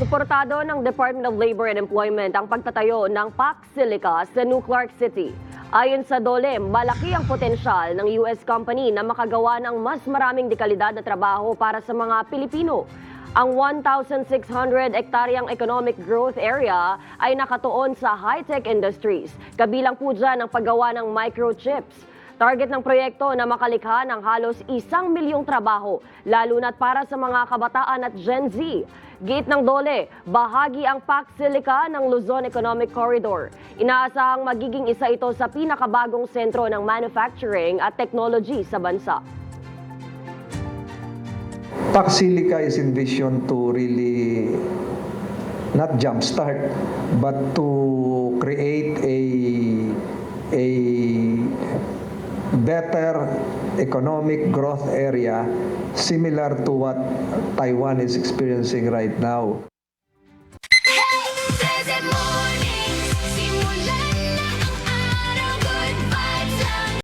Suportado ng Department of Labor and Employment ang pagtatayo ng PAC Silica sa New Clark City. Ayon sa DOLE, malaki ang potensyal ng US company na makagawa ng mas maraming dekalidad na trabaho para sa mga Pilipino. Ang 1,600 hektaryang economic growth area ay nakatuon sa high-tech industries. Kabilang po dyan ang paggawa ng microchips. Target ng proyekto na makalikha ng halos 1,000,000 trabaho, lalo na't para sa mga kabataan at Gen Z. Gate ng DOLE, bahagi ang PAC Silica ng Luzon Economic Corridor. Inaasahang magiging isa ito sa pinakabagong sentro ng manufacturing at technology sa bansa. PAC Silica is envisioned to really not jumpstart, but to create a better economic growth area similar to what Taiwan is experiencing right now.